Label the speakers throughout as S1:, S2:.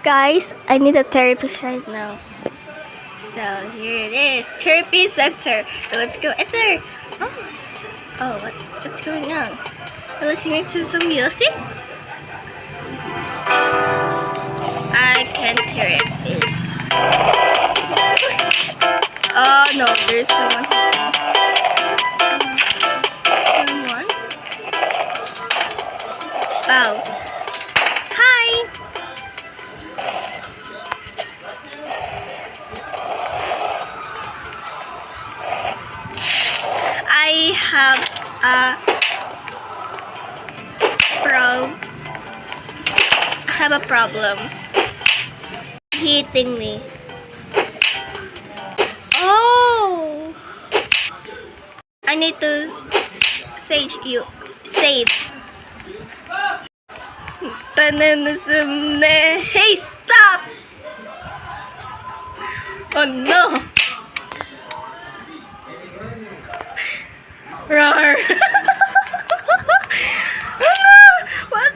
S1: Guys, I need a therapist right now. So here it is, therapy center. So let's go enter. What's going on? We're listening to some music. I can't hear it. Oh no, there's someone. Someone. Wow. Hi. I have a problem. Hitting me. Oh, I need to save you. Save. Hey, stop! Oh no! Roar! Oh no! What?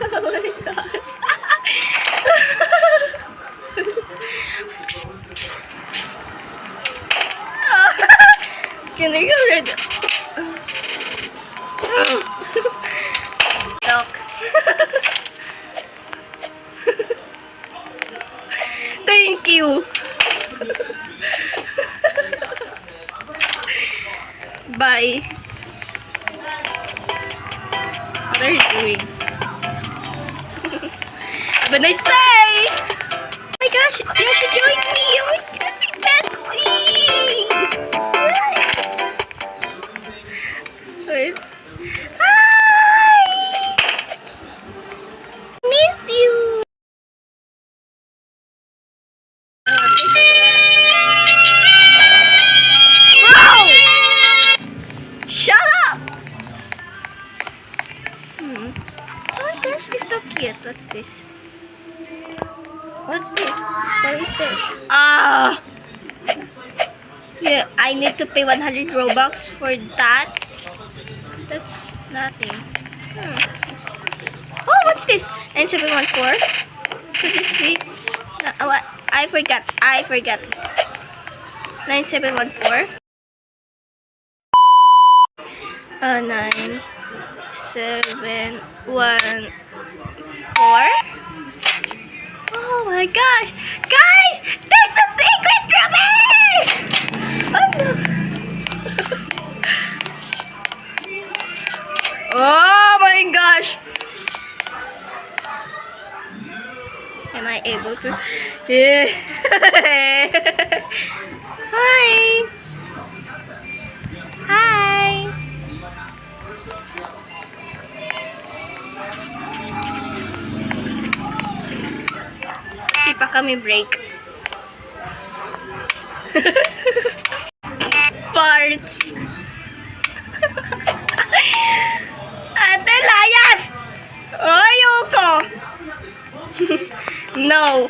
S1: Oh my gosh! Can I go rid? Look. Thank you. Bye. What are you doing? Have a nice day. Oh my gosh, you should join me. Oh my gosh, bestie. Wait. Hi. Miss you. Wow! Shut up! Oh my gosh, this is so cute. What's this? What's this? What is this? Yeah, I need to pay 100 Robux for that. That's nothing. Oh, what's this? 9714? Could this be? No, what? I forgot. 9714. 9714. Oh my gosh! Guys! There's a secret room! Oh no! Oh my gosh! Am I able to? Hi! Hi! Di pa kami break. Farts! Ate Layas! Ayoko! No!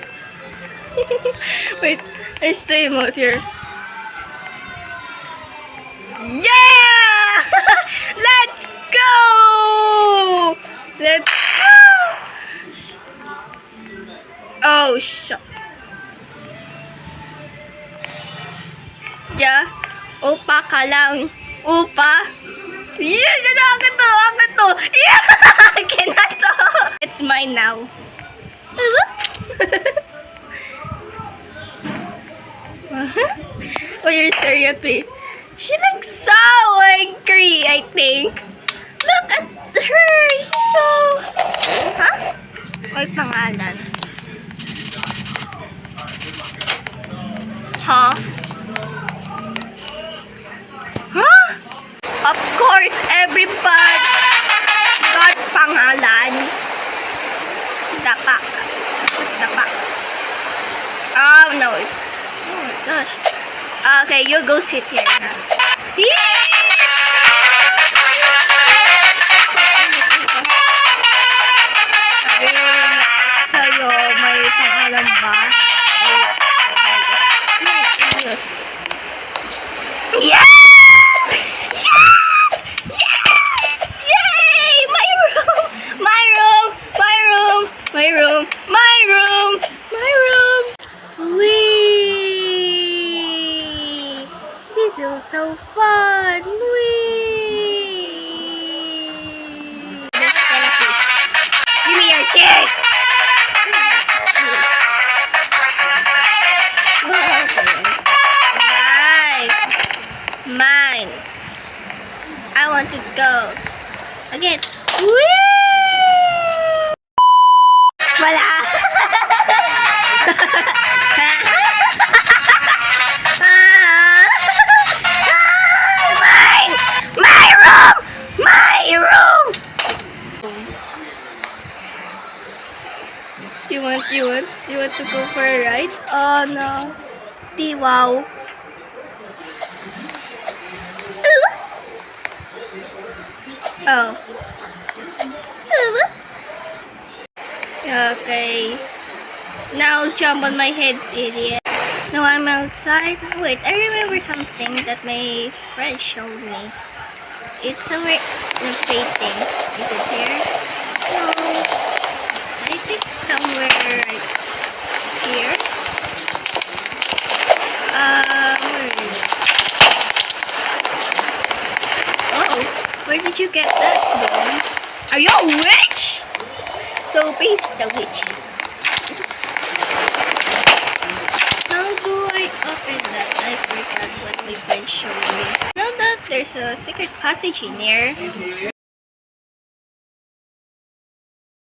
S1: Wait, there's the emote here. Yeah! Let's go! Let's go! Oh, shit. Ja, upa ka lang. Upa. Yeah, akin to. Yeah! Akin na to. It's mine now. Oh, you're staring at me. She looks so angry, I think. Look at her. She's so... Huh? May pangalan. Huh? Huh? Of course, everybody got pangalan. Dapak. What's dapak? Oh, no. It's... Oh my gosh. Okay, you go sit here now. Sa'yo, may pangalan ba? Yes! Yes! Yes! Yay! My room! My room! room, my room, my room. Wee! This is so fun. Wee! Let's get a piece. Give me your chairs. Mine. I want to go. Again. Whee! Wala. Mine! My room! My room! You want to go for a ride? Oh no. Di wow. Oh. Okay. Now jump on my head, idiot. Now I'm outside. Wait, I remember something that my friend showed me. It's somewhere rotating. Is it here? No. I think somewhere right here. Where is it? Oh, where did you get that from? Are you a witch? So face the witch. How do I open that? I forgot what my friend showed me. Know that there's a secret passage in here.